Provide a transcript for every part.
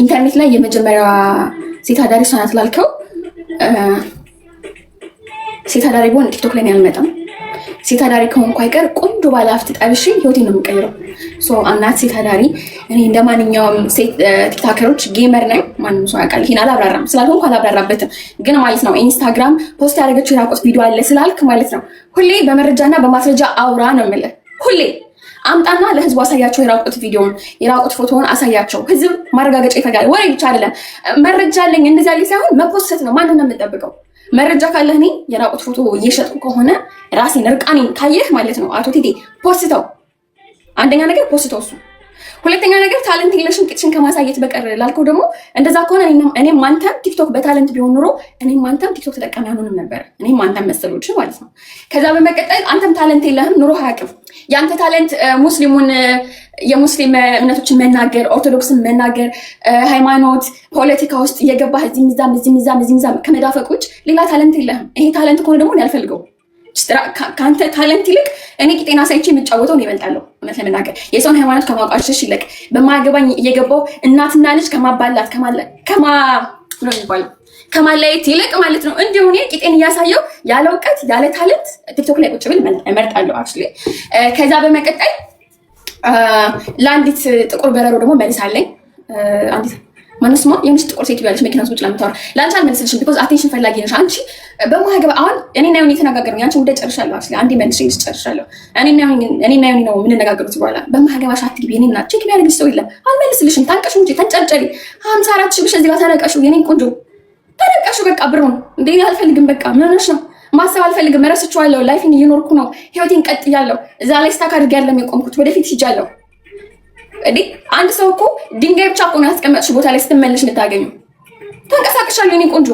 ኢንተርኔት ላይ የመጀመሪያ ሴት አዳሪ እሷ ናት ላልከው ሴት አዳሪ ብሆን ቲክቶክ ላይ አልመጣም። ሴት አዳሪ ከሆንኩ አይቀር ቆንጆ ባለ ሀብት ጠብሼ ህይወቴን ነው የምቀይረው። አምናት ሴት አዳሪ እኔ እንደማንኛውም ሴት ቲክታከሮች ጌመር ነኝ። ማንም ሰው ያውቃል። ይሄን አላብራራም ስላልሆንኩ አላብራራበትም። ግን ማለት ነው ኢንስታግራም ፖስት ያደረገችው የራቆት ቪዲዮ አለ ስላልክ ማለት ነው ሁሌ በመረጃና በማስረጃ አውራ ነው የምልህ። ሁሌ አምጣና ለህዝቡ አሳያቸው። የራቆት ቪዲዮን የራቆት ፎቶውን አሳያቸው። ህዝብ ማረጋገጫ ይፈልጋል። ወሬ ብቻ አይደለም። መረጃ አለኝ እንደዚህ ያለ ሳይሆን መፖሰት ነው። ማንን ነው የምጠብቀው? መረጃ ካለህ እኔ የራቆት ፎቶ እየሸጥኩ ከሆነ ራሴን እርቃኔን ካየህ ማለት ነው አቶ ቴቴ ፖስተው። አንደኛ ነገር ፖስተው እሱ። ሁለተኛ ነገር ታለንት የለሽም ቂጥሽን ከማሳየት በቀር ላልከው ደግሞ እንደዛ ከሆነ እኔም አንተም ቲክቶክ በታለንት ቢሆን ኑሮ እኔም አንተም ቲክቶክ ተጠቃሚ አንሆንም ነበር። እኔም አንተም መሰሎች ማለት ነው። ከዛ በመቀጠል አንተም ታለንት የለህም ኑሮ አያውቅም። ያንተ ታለንት ሙስሊሙን የሙስሊም እምነቶችን መናገር፣ ኦርቶዶክስን መናገር፣ ሃይማኖት ፖለቲካ ውስጥ እየገባህ እዚህ ሚዛም ከመዳፈቅ ውጭ ሌላ ታለንት የለህም። ይሄ ታለንት ከሆነ ደግሞ ያልፈልገው ከአንተ ታለንት ይልቅ እኔ ቂጤና ሳይቼ የምጫወተው ነው ይበልጣለሁ። እውነት ለመናገር የሰውን ሃይማኖት ከማውቃሸሽ ይልቅ በማያገባኝ እየገባው እናትና ልጅ ከማባላት ከማለየት ይልቅ ማለት ነው እንዲሁ እኔ ቂጤን እያሳየው ያለ እውቀት ያለ ታለንት ቲክቶክ ላይ ቁጭ ብል እመርጣለሁ። አክቹዋሊ ከዛ በመቀጠል ለአንዲት ጥቁር በረሮ ደግሞ መልሳለኝ። አንዲት ማነስማ የምሽ ጥቁር ሴት ያለች መኪና ውስጥ ለምታወራ ለአንቺ አልመልስልሽም። ቢኮዝ አቴንሽን ፈላጊ ነሽ አንቺ። በማገባ አሁን እኔና ዮኒ ተነጋገርን። አንቺ ጉዳይ ጨርሻለሁ። አክቹዋሊ አንዴ መልሽልሽ ጨርሻለሁ። እኔና ዮኒ ነው የምንነጋገሩት በኋላ። በማገባሽ አትግቢ። እኔና ቼክ ቢያደርግሽ ሰው የለም። አልመልስልሽም። ታንቀሽ እንጂ ተንጨርጨሪ 54 ሺህ ብር እዚህ ጋር ተነቀሹ። የኔ ቆንጆ ተነቀሹ። በቃ ብሩን እንዴ አልፈልግም። በቃ ምን ሆነሽ ነው? ማሰብ አልፈልግም። እረስቸዋለሁ። ላይፌን እየኖርኩ ነው። ህይወቴን ቀጥያለሁ። እዛ ላይ ስታክ አድርጌያለሁ የቆምኩት። ወደፊት ሂጃለሁ። እዲ አንድ ሰው እኮ ድንጋይ ብቻ እኮ ነው ያስቀመጥሽው ቦታ ላይ ስትመለሽ የምታገኙ። ተንቀሳቅሻለሁ የኔ ቆንጆ።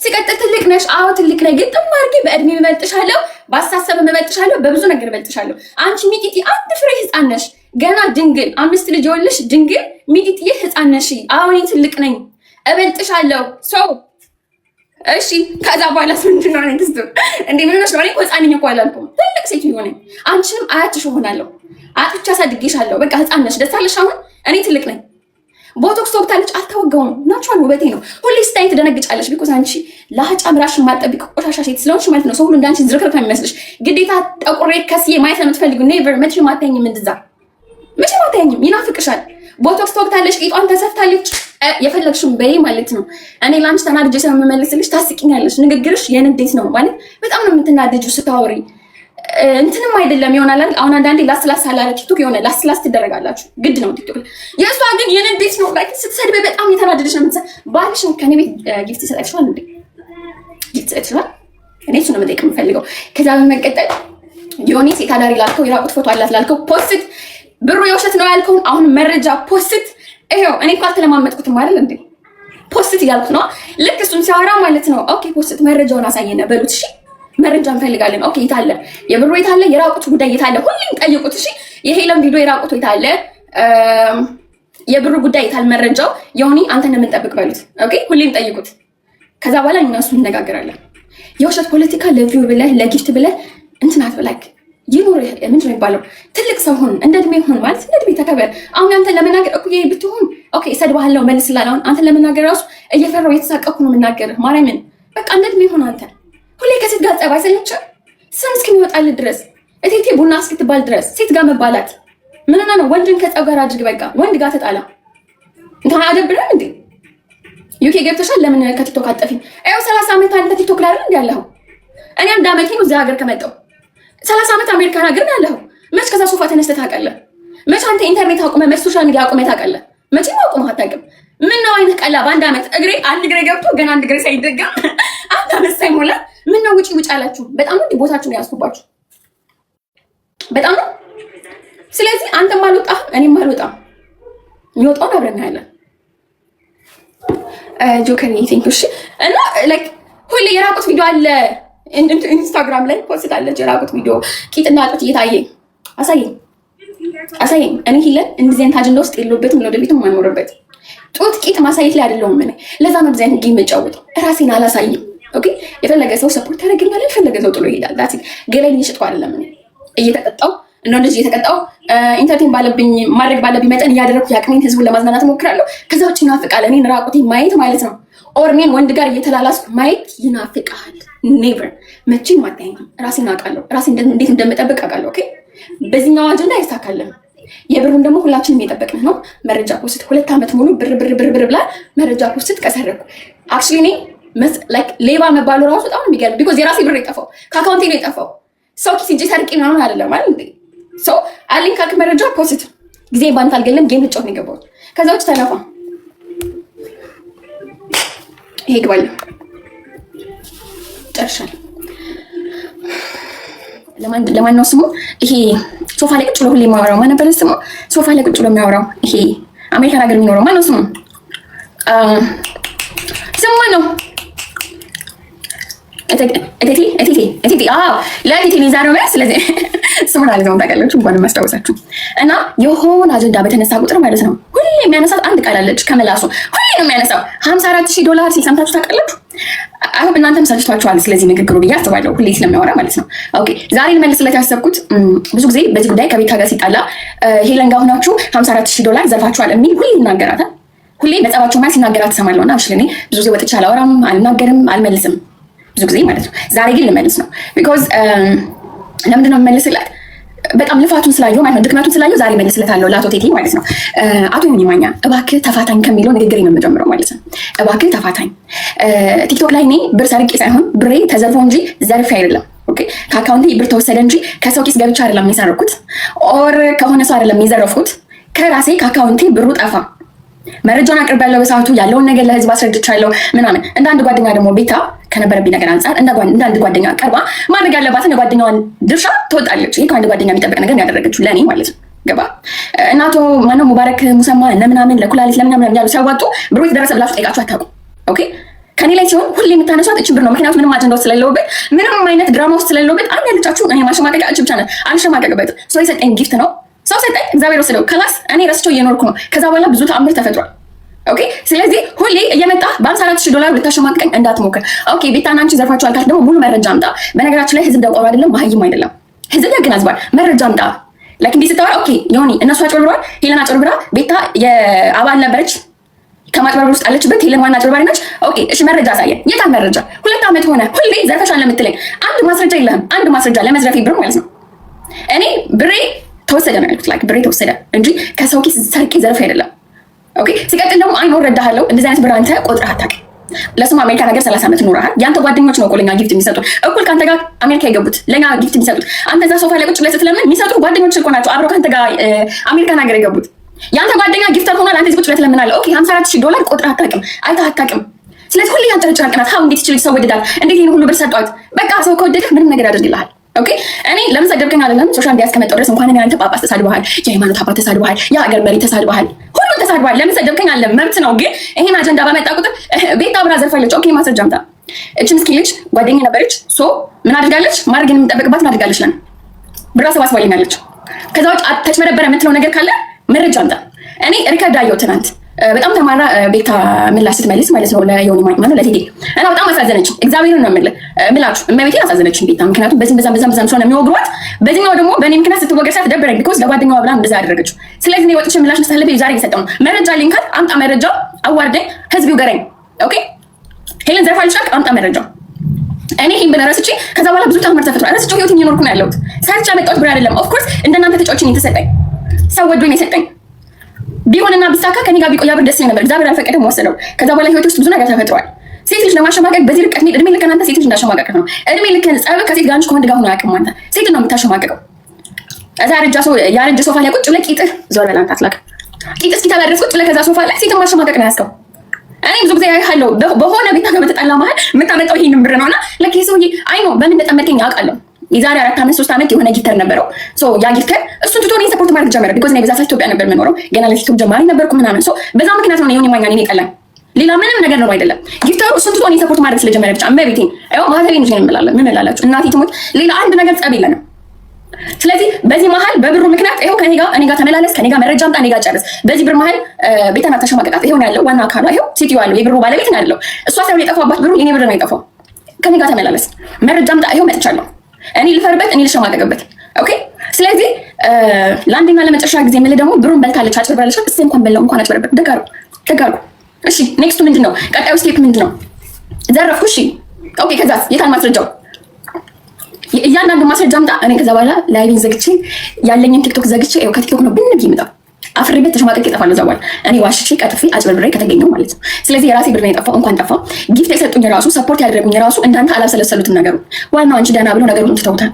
ሲቀጥል ትልቅ ነሽ። አዎ ትልቅ ነኝ። ግጥም አድርጌ በእድሜ እበልጥሻለሁ፣ በአስተሳሰብ እበልጥሻለሁ፣ በብዙ ነገር እበልጥሻለሁ። አንቺ ሚጢጢ አንድ ፍሬ ህፃን ነሽ ገና ድንግል። 5 ልጅ የወለድሽ ድንግል ሚጢጢ ህፃን ነሽ። አዎ እኔ ትልቅ ነኝ፣ እበልጥሻለሁ። ሰው እሺ ከዛ በኋላ ምንድን ነው ንግስቱ እንዴ? ምን ሆነሽ ነው? እኔ እኮ ህፃን ነኝ እኮ አላልኩም። ትልቅ ሴት ሆነኝ። አንቺንም አያትሽ እሆናለሁ። አጥቻ ሳድጌሻለሁ። በቃ ህፃን ነሽ። ደስ አለሽ? አሁን እኔ ትልቅ ነኝ። ቦቶክስ ተወግታለች። አልተወጋውም። ናቹራል ውበቴ ነው። ሁሌ ስታይ ትደነግጫለሽ። ቢኮዝ አንቺ ለሀጫ ምራሽ ማጠቢቅ ቆሻሻ ሴት ስለሆንሽ ማለት ነው። ሰው ሁሉ እንዳንቺ ዝርክርክ ነው የሚመስልሽ። ግዴታ ጠቁሬ ከስዬ ማየት ነው የምትፈልጊው። ኔቨር። መቼም አታየኝም። እንደዛ መቼም አታየኝም። ይናፍቅሻል። ቦቶክስ ተወግታለች። ቂጧን ተሰፍታለች። የፈለግሽውን በይ ማለት ነው። እኔ ላንቺ ተናድጄ ስለምመልስልሽ ታስቂኛለሽ። ንግግርሽ የንዴት ነው ማለት በጣም ነው የምትናደጂው ስታወሪ። እንትንም አይደለም ይሆናል አይደል? አሁን አንዳንዴ ላስላስ አላለ ቲክቶክ የሆነ ላስላስ ትደረጋላችሁ። ግድ ነው ቲክቶክ። የእሷ ግን የንዴት ነው። ላይክ ስትሰድበ በጣም የተናደደች ነው። ባልሽን ከኔ ቤት ጊፍት ይሰጣችኋል እንዴ? ጊፍት ይሰጣችኋል? እኔ እሱ ነው መጠየቅ የምፈልገው። ከዛ በመቀጠል ዮኒ ሴት አዳሪ ላልከው የራቁት ፎቶ አላት ላልከው ፖስት፣ ብሩ የውሸት ነው ያልከውን አሁን መረጃ ፖስት። ይሄው እኔ እንኳን አልተለማመጥኩትም አይደል እንዴ? ፖስት እያልኩት ነው። ልክ እሱን ሲያወራ ማለት ነው ኦኬ ፖስት መረጃውን አሳየነ በሉት። እሺ መረጃ እንፈልጋለን። ኦኬ የታለ የብሩ የታለ የራቁት ጉዳይ የታለ? ሁሌም ጠይቁት። እሺ የሄለን ቪዲዮ የራቁት የታለ? የብሩ ጉዳይ የታለ? መረጃው ዮኒ አንተን የምንጠብቅ በሉት። ኦኬ ሁሌም ጠይቁት። ከዛ በኋላ እኛሱ እንነጋገራለን። የውሸት ፖለቲካ ለቪው ብለህ ለጊፍት ብለህ እንትናት ብላክ ይኖር ምንድን ነው የሚባለው? ትልቅ ሰው ሁን፣ እንደ እድሜ ሁን ማለት እንደ እድሜ ተከበር። አሁን አንተን ለመናገር እኩዬ ብትሆን ኦኬ እሰድብሃለሁ መልስላለሁ። አሁን አንተን ለመናገር ራሱ እየፈራሁ እየተሳቀቅኩ ነው የምናገርህ። ማርያምን በቃ እንደ እድሜ ሁን አንተ። ሁሌ ከሴት ጋር ጸባይ አይሰለችም? ስም እስከሚወጣልህ ድረስ እቴቴ ቡና እስክትባል ድረስ ሴት ጋር መባላት ምንና ነው? ወንድን ከጸብ ጋር አድርግ። በቃ ወንድ ጋር ተጣላ እንኳን አደብረን እንዴ? ዩኬ ገብተሻል። ለምን ከቲክቶክ አጠፊም? አይው 30 ዓመት አንተ ቲክቶክ ላይ አይደል ያለኸው? እኔ አንድ ዓመቴ ነው እዚህ ሀገር ከመጣሁ 30 ዓመት አሜሪካን ሀገር ነው ያለኸው። መች ከዛ ሶፋ ተነስተህ ታውቃለህ? መች አንተ ኢንተርኔት አቁመህ መች ሶሻል ሚዲያ አቁመህ ታውቃለህ? መቼም አቁመህ አታውቅም። ምን ነው አይነት ቀላ በአንድ ዓመት አንድ እግሬ ገብቶ ገና አንድ እግሬ ሳይደገም አንድ ዓመት ሳይሞላ ምን ነው ውጪ አላችሁ? በጣም ነው ቦታችሁን ያስኩባችሁ። በጣም ነው። ስለዚህ አንተም አልወጣህም እኔም አልወጣም። የሚወጣውን አብረን እናያለን። ጆከር ቲንክ እሺ። እና ላይክ ሁሌ የራቁት ቪዲዮ አለ ኢንስታግራም ላይ ፖስት አለች። የራቁት ቪዲዮ ቂጥና ጡት እየታየኝ አሳየኝ። እኔ ሂለን እንደዚህ አይነት አጀንዳ ውስጥ የለሁበትም። ለወደፊትም የማይኖርበት ጡት ቂጥ ማሳየት ላይ አይደለሁም እኔ። ለዛ ነው እንደዚህ አይነት ጌም የምጫወተው። ራሴን አላሳይም። ኦኬ የፈለገ ሰው ሰፖርት ያደርገኛል፣ የፈለገ ሰው ጥሎ ይሄዳል። ዳት ገለኝ እየሸጥኩ አይደለም እኔ እየተጠጣው እንደዚህ የተቀጣው ኢንተርቴን ማድረግ ባለብኝ መጠን እያደረኩ ያቅሜን ህዝቡን ለማዝናናት እሞክራለሁ። ከዛ ውጭ ይናፍቃል እኔን ራቁቴን ማየት ማለት ነው። ኦር እኔን ወንድ ጋር እየተላላስኩ ማየት ይናፍቃል። ኔቨር መቼም አታየኝም። ራሴን አውቃለሁ። ራሴን እንዴት እንደምጠብቅ አውቃለሁ። ኦኬ በዚህኛው አጀንዳ አይሳካልም። የብሩን ደግሞ ሁላችንም እየጠበቅን ነው። መረጃ ፖስት 2 ዓመት ሙሉ ብር ብላ መረጃ ፖስት ቀሰረኩ። አክቹሊ እኔ ሌባ መባሉ ራሱ በጣም የሚገርም ቢኮዝ የራሴ ብር የጠፋው ከአካውንቴ ነው የጠፋው። ሰው ኪስ እጄ ሰርቄ ምናምን አይደለም ማለት እንዴ። ሰው አለኝ ካልክ መረጃ ፖስት ጊዜ ባንት አልገለም ጌም ልጫወት ነው የገባሁት። ከዛ ውጭ ተለፋ ይሄ ግባለሁ ጨርሻለሁ። ለማን ነው ስሙ? ይሄ ሶፋ ላይ ቁጭ ብሎ ሁሌ የሚያወራው ማን ነበር ስሙ? ሶፋ ላይ ቁጭ ብሎ የሚያወራው ይሄ አሜሪካን ሀገር የሚኖረው ማን ነው ስሙ? ስሙ ማን ነው? እቴቴ ለእቴቴ ዛሬ ነው። ስለዚህ ስሙን አልዘውም ታውቃላችሁ። እንኳን ማስታወሳችሁ እና የሆነ አጀንዳ በተነሳ ቁጥር ማለት ነው ሁሌ የሚያነሳት አንድ ቃል አለች ከመላሱ ሁሌ ነው የሚያነሳው $54,000 ሲሰምታችሁ ታውቃላችሁ። አሁን እናንተም ሰልችቷችኋል ስለዚህ ንግግሩ ብዬ አስባለሁ። ሁሌ ስለሚያወራ ማለት ነው። ኦኬ ዛሬ ልመልስለት ያሰብኩት ብዙ ጊዜ በዚህ ጉዳይ ከቤታ ጋር ሲጣላ ሄለን ጋር ሆናችሁ $54,000 ዘርፋችኋል የሚል ሁሌ ይናገራታል። ሁሌ በጸባቸው ማለት ሲናገራት ትሰማለሁ። እና እኔ ብዙ ጊዜ ወጥቼ አላወራም፣ አልናገርም፣ አልመልስም ብዙ ጊዜ ማለት ነው። ዛሬ ግን ልመልስ ነው። ቢኮዝ ለምንድን ነው የምመልስለት? በጣም ልፋቱን ስላየሁ ማለት ነው፣ ድክመቱን ስላየሁ ዛሬ መልስለታለሁ ለአቶ ቴቴ ማለት ነው። አቶ ዮኒ ማኛ እባክህ ተፋታኝ ከሚለው ንግግር ነው የምጀምረው ማለት ነው። እባክህ ተፋታኝ። ቲክቶክ ላይ እኔ ብር ሰርቄ ሳይሆን ብሬ ተዘርፎ እንጂ ዘርፌ አይደለም። ኦኬ ከአካውንቴ ብር ተወሰደ እንጂ ከሰው ኪስ ገብቻ አይደለም የሰረኩት፣ ኦር ከሆነ ሰው አይደለም የዘረፍኩት። ከራሴ ከአካውንቴ ብሩ ጠፋ። መረጃውን አቅርቤያለሁ በሰዓቱ ያለውን ነገር ለህዝብ አስረድቻለሁ ምናምን። እንደ አንድ ጓደኛ ደግሞ ቤታ ከነበረብኝ ነገር አንጻር እንደ አንድ ጓደኛ ቀርባ ማድረግ ያለባትን የጓደኛዋን ድርሻ ትወጣለች። ይሄ ከአንድ ጓደኛ የሚጠበቅ ነገር ያደረገችው ለእኔ ማለት ነው። ገባ እናቶ ማነው ሙባረክ ሙሰማ እነ ምናምን ለኩላሊት ለምናምን ያሉ ሲያዋጡ ብሩ የተደረሰ ብላችሁ ጠይቃችሁ አታውቁም። ኦኬ ከኔ ላይ ሲሆን ሁሌ የምታነሷት እች ብር ነው። ምክንያቱም ምንም አጀንዳ ውስጥ ስለሌለውበት ምንም አይነት ድራማ ውስጥ ስለሌለውበት አንድ ያለቻችሁ እኔ ማሸማቀቂያ እች ብቻ ነን። አልሸማቀቅበትም። ሰው የሰጠኝ ጊፍት ነው። ሰው ሰጠኝ፣ እግዚአብሔር ወሰደው። ከላስ እኔ ረስቸው እየኖርኩ ነው። ከዛ በኋላ ብዙ ተአምር ተፈጥሯል። ኦኬ ስለዚህ ሁሌ እየመጣ $54,000 ልታሸማቀቀኝ እንዳትሞክር። ኦኬ ቤታና አንቺ ዘርፋችኋል ካልክ ደግሞ ሙሉ መረጃ አምጣ። በነገራችን ላይ ህዝብ ደውቀው አይደለም መሀይም አይደለም፣ ህዝብ ያገናዝባል። መረጃ አምጣ። ላይክ እንዲህ ስታወራ ኦኬ ዮኒ እነሱ አጭበርብረዋል፣ ሄለን አጭበርብራ፣ ቤታ የአባል ነበረች ከማጭበርበር ውስጥ አለችበት፣ ሄለን ዋና አጭበርባሪ ነች። ኦኬ እሺ መረጃ አሳየን። የታ መረጃ? 2 ዓመት ሆነ ሁሌ ዘርፈሻል ለምትለኝ አንድ ማስረጃ የለህም። አንድ ማስረጃ ለመዝረፌ ብር ማለት ነው። እኔ ብሬ ተወሰደ ነው ያልኩት። ላይክ ብሬ ተወሰደ እንጂ ከሰው ኪስ ሰርቄ ዘርፍ አይደለም። ኦኬ ሲቀጥል ደግሞ አይኖር ረዳሃለሁ። እንደዚህ አይነት ብር አንተ ቆጥረህ አታውቅም። ለስሙ አሜሪካ ነገር 30 ዓመት ኖረሃል። ያንተ ጓደኞች ነው ቆለኛ ጊፍት የሚሰጡት እኩል ካንተ ጋር አሜሪካ የገቡት ለኛ ጊፍት የሚሰጡት። አንተ እዛ ሶፋ ላይ ቁጭ ብለህ ስትለምን የሚሰጡ ጓደኞች እኮ ናቸው አብረው ካንተ ጋር አሜሪካ ነገር የገቡት። ያንተ ጓደኛ ጊፍተር ሆኗል። አንተ እዚህ ቁጭ ብለህ ትለምናለህ። ኦኬ $54,000 ቆጥረህ አታውቅም፣ አይተህ አታውቅም። ስለዚህ ሁሌ ያንተ ጭራቅናት ሀው እንዴት ይችላል ሰው ወደዳል እንዴት ይሄን ሁሉ ብር ሰጧት። በቃ ሰው ከወደደህ ምንም ነገር ያደርግልሃል። ኦኬ እኔ ለምን ሰደብከኝ አይደለም ሶሻል ሚዲያ እስከመጣሁ ድረስ እንኳን እኔ አንተ ጳጳስ ተሳድበሃል፣ የሃይማኖት አባት ተሳድበሃል፣ የሀገር መሪ ተሳድበሃል፣ ሁሉም ተሳድበሃል። ለምን ሰደብከኝ አለ መብት ነው። ግን ይሄን አጀንዳ በመጣ ቁጥር ቤታ አብራ ዘርፋለች። ኦኬ ማስረጃ አምጣ። እቺ ምስኪን ልጅ ጓደኛ ነበረች። ሶ ምን አድርጋለች? ማድረግ የሚጠበቅባት አድርጋለች። ለምን ብር አሰባስባልኛለች። ከዛ ውጭ ተጭበረበረ የምትለው ነገር ካለ መረጃ አምጣ። እኔ ሪከርድ አየሁ ትናንት በጣም ተማራ ቤታ ምላሽ ስትመልስ ማለት ነው ለዮኒ ማኛ ለቴቴ እና በጣም አሳዘነችኝ። እግዚአብሔርን ነው የምላችሁ እመቤቴን አሳዘነችኝ ቤታ። ምክንያቱም በዚህም በዛም ስለሆነ የሚወግሯት በዚህኛው ደግሞ በእኔ ምክንያት ስትወገር ሳት ደበረኝ። ቢኮዝ ለጓደኛዋ ብላ እንደዛ አደረገችው። ስለዚህ እኔ ወጥቼ ምላሽ መስጠት አለብኝ። ዛሬ እየሰጠሁ ነው። መረጃ አለኝ ካልክ አምጣ መረጃ። አዋርደኝ፣ ህዝብ ይውገረኝ። ኦኬ ሄለን ዘርፋለች ካልክ አምጣ መረጃ። እኔ ይሄን ብለህ ረስቼ ከዛ በኋላ ብዙ ታምር ተፈጥሯል። ረስቼው ህይወት እየኖርኩ ነው ያለሁት። ሰርቻ መጣሁት ብር አይደለም። ኦፍ ኮርስ እንደናንተ ተጫዎችን የተሰጠኝ ሰው ወዶኝ የሰጠኝ ቢሆንና ቢሳካ ከኔ ጋር ቢቆያ ብር ደስ ይለኝ ነበር። እግዚአብሔር አልፈቀደም ወሰደው። ከዛ በኋላ ህይወት ውስጥ ብዙ ነገር ተፈጥሯል። ሴት ልጅ ለማሸማቀቅ በዚህ ርቀት እድሜ ልክ አንተ ሴት ልጅ እንዳሸማቀቅ ነው። እድሜ ልክ ጸብ ከሴት ጋር እንጂ ከወንድ ጋር ሆኖ አያውቅም። አንተ ሴት ነው የምታሸማቀቀው። እዛ ያረጀ ሶፋ ላይ ቁጭ ብለህ ቂጥህ ዞር በል አንተ አትላክ ቂጥ እስኪ ተበረስ ቁጭ ብለህ ከዛ ሶፋ ላይ ሴት ማሸማቀቅ ነው ያዝከው። እኔ ብዙ ጊዜ ያይሃለሁ በሆነ ቤት ጋር በተጣላ መሀል የምታመጣው ይሄንን ብር ነውና ለክ ሰውዬ አይ ነው በምን እንደጠመደኝ አውቃለሁ። የዛሬ 4 ዓመት 3 ዓመት የሆነ ጊፍተር ነበረው። ሶ ያ ጊፍተር እሱን ትቶ እኔን ሰፖርት ማድረግ ጀመረ። ቢኮዝ እኔ በዛ ሰዓት ኢትዮጵያ ነበር የምኖረው። ገና ለዩቲዩብ ጀማሪ ነበርኩ ምናምን። ሶ በዛ ምክንያት ነው ዮኒ ማኛ እኔን የጠላኝ። ሌላ ምንም ነገር ነው አይደለም። ጊፍተሩ እሱን ትቶ እኔን ሰፖርት ማድረግ ስለጀመረ ብቻ እመቤቴን አዩ ማህተቤን እንጂ እንምላለን ምን እላላችሁ እናቴ ትሞት ሌላ አንድ ነገር ጸብ የለንም። ስለዚህ በዚህ መሀል በብሩ ምክንያት ይሄው እኔ ጋር ተመላለስ፣ ከኔ ጋር መረጃ አምጣ፣ እኔ ጋር ጨርስ። በዚህ ብር መሀል ቤተና ተሸማቀቃት። ይሄው ነው ያለው ዋና አካሏ። ይሄው ሲቲው ያለው የብሩ ባለቤት ነው ያለው። እሷ ሳይሆን የጠፋባት ብሩ የኔ ብር ነው የጠፋው። ከኔ ጋር ተመላለስ፣ መረጃ አምጣ። ይሄው መጥቻለሁ። እኔ ልፈርበት፣ እኔ ልሸማቀቅበት። ኦኬ። ስለዚህ ለአንደኛ ለመጨረሻ ጊዜ የምልህ ደግሞ ብሩን በልታለች፣ አጭበርብራለች። እስ እንኳን በላው እንኳን አጭበርብር ደጋሩ። እሺ ኔክስቱ ምንድን ነው? ቀጣዩ ስቴፕ ምንድን ነው? ዘረፍኩ። እሺ ኦኬ። ከዛስ የታል ማስረጃው? እያንዳንዱ ማስረጃ አምጣ። እኔ ከዛ በኋላ ላይቪን ዘግቼ ያለኝን ቲክቶክ ዘግቼ ከቲክቶክ ነው ብን ብዬ የምጣው አፍሬበት ተሸማቀቅ እጠፋለሁ። ዘዋል እኔ ዋሽቼ ቀጥፌ አጭበርብሬ ከተገኘው ማለት ነው። ስለዚህ የራሴ ብር ነው የጠፋው። እንኳን ጠፋ። ጊፍት የሰጡኝ ራሱ ሰፖርት ያደረጉኝ ራሱ እንዳንተ አላሰለሰሉትም ነገሩ። ዋናው አንቺ ደህና ብሎ ነገሩን ትተውታል።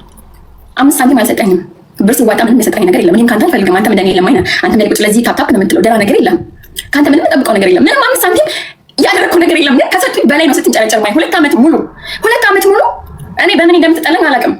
5 ሳንቲም አልሰጠኝም። ብር ሲዋጣ ምንም የሰጠኝ ነገር የለም። እኔም ከአንተ አልፈልግም። አንተ እንደኔ የለም አይነ አንተ እንደኔ ቁጭ ለዚህ ታፕታፕ ነው የምትለው። ደህና ነገር የለም ከአንተ ምንም የምጠብቀው ነገር የለም። ምንም 5 ሳንቲም ያደረግኩ ነገር የለም። ግን ከሰጡኝ በላይ ነው ስትንጨረጨር ማይ 2 ዓመት ሙሉ እኔ በምን እንደምትጠለኝ አላውቅም።